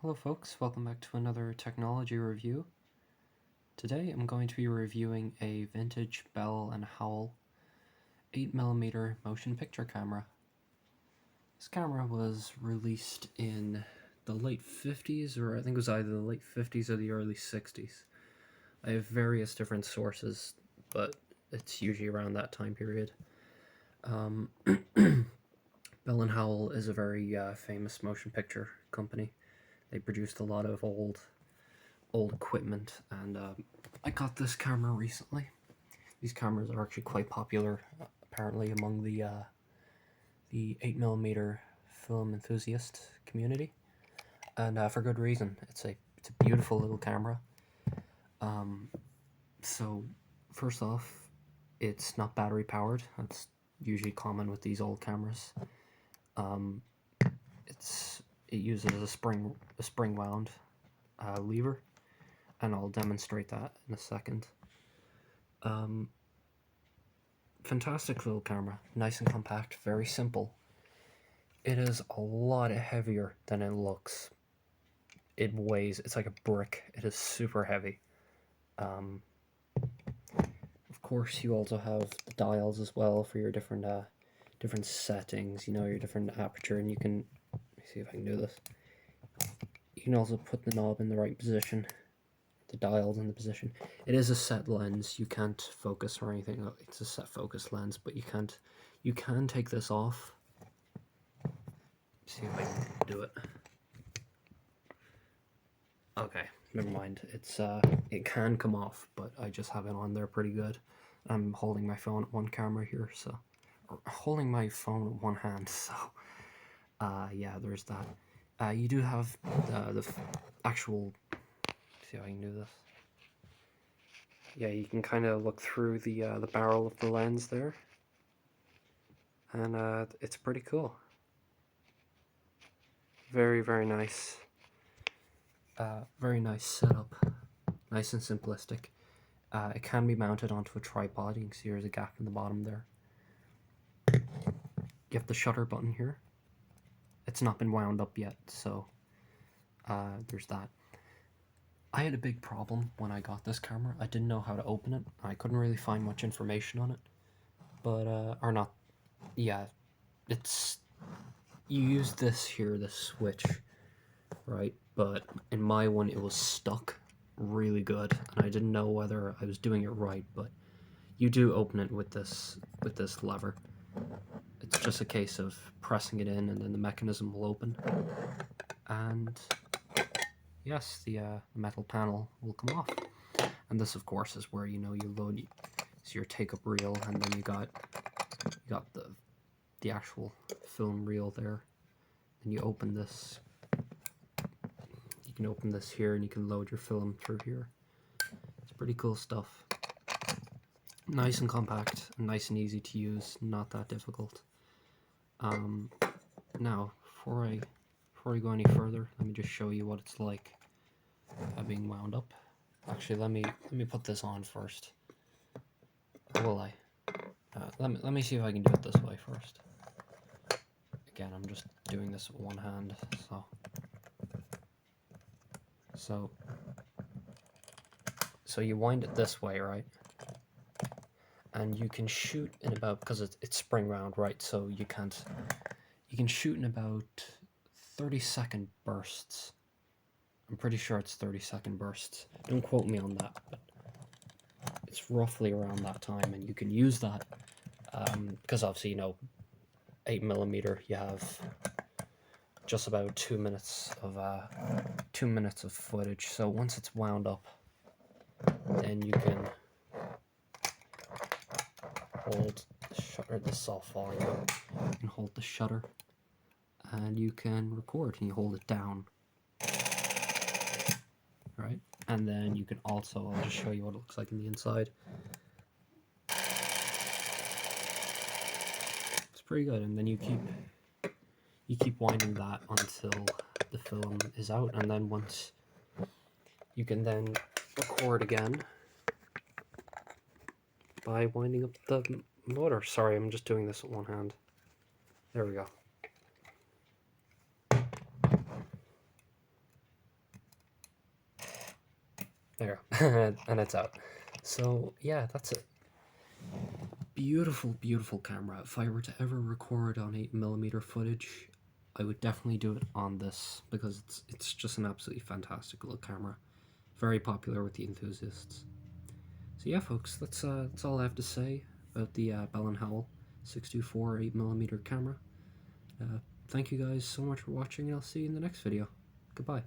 Hello folks, welcome back to another technology review. Today I'm going to be reviewing a vintage Bell & Howell 8mm motion picture camera. This camera was released in the late 50s, or I think it was either the late 50s or the early 60s. I have various different sources, but it's usually around that time period. Bell & Howell is a very famous motion picture company. They produced a lot of old equipment, and I got this camera recently. These cameras are actually quite popular, apparently, among the 8mm film enthusiast community, and for good reason. It's a beautiful little camera. So first off, it's not battery powered. That's usually common with these old cameras. It uses a spring wound lever, and I'll demonstrate that in a second. Fantastic little camera, nice and compact, very simple. It is a lot heavier than it looks. It's like a brick. It is super heavy. Of course, you also have the dials as well for your different settings, your different aperture, and you can, let me see if I can do this. You can also put the knob in the right position, the dials in the position. It is a set lens. You can't focus or anything. It's a set focus lens, but you can take this off. See if I can do it. Okay, never mind. It can come off, but I just have it on there pretty good. I'm holding my phone at one camera here, or holding my phone with one hand, so yeah, there's that. You do have the actual, see how I can do this. Yeah, you can kind of look through the barrel of the lens there, and it's pretty cool. Very, very nice. Very nice setup. Nice and simplistic. It can be mounted onto a tripod. You can see there's a gap in the bottom there. You have the shutter button here. It's not been wound up yet, so there's that. I had a big problem when I got this camera. I didn't know how to open it. I couldn't really find much information on it. But, or not, yeah, you use this here, this switch, right? But in my one, it was stuck really good, and I didn't know whether I was doing it right, but you do open it with this lever. It's just a case of pressing it in, and then the mechanism will open, and yes, the metal panel will come off. And this, of course, is where you load your take-up reel, and then you got the actual film reel there. And you open this. You can open this here, and you can load your film through here. It's pretty cool stuff. Nice and compact, nice and easy to use, not that difficult. Now, before I go any further, let me just show you what it's like being wound up. Actually, let me put this on first. Or will I? Let me see if I can do it this way first. Again, I'm just doing this with one hand, so you wind it this way, right? And you can shoot in about, because it's spring wound, right? So you can shoot in about 30-second bursts. I'm pretty sure it's 30-second bursts. Don't quote me on that, but it's roughly around that time, and you can use that because obviously 8mm, you have just about 2 minutes of footage. So once it's wound up, then you can hold the shutter. This is all falling out. You can hold the shutter, and you can record, and you hold it down, right? And then you can also, I'll just show you what it looks like in the inside. It's pretty good. And then you keep winding that until the film is out, and then once you can then record again by winding up the motor. Sorry, I'm just doing this with one hand. There we go. There, and it's out. So yeah, that's it. Beautiful, beautiful camera. If I were to ever record on 8mm footage, I would definitely do it on this because it's just an absolutely fantastic little camera. Very popular with the enthusiasts. So yeah, folks, that's all I have to say about the Bell & Howell 624 8mm camera. Thank you guys so much for watching, and I'll see you in the next video. Goodbye.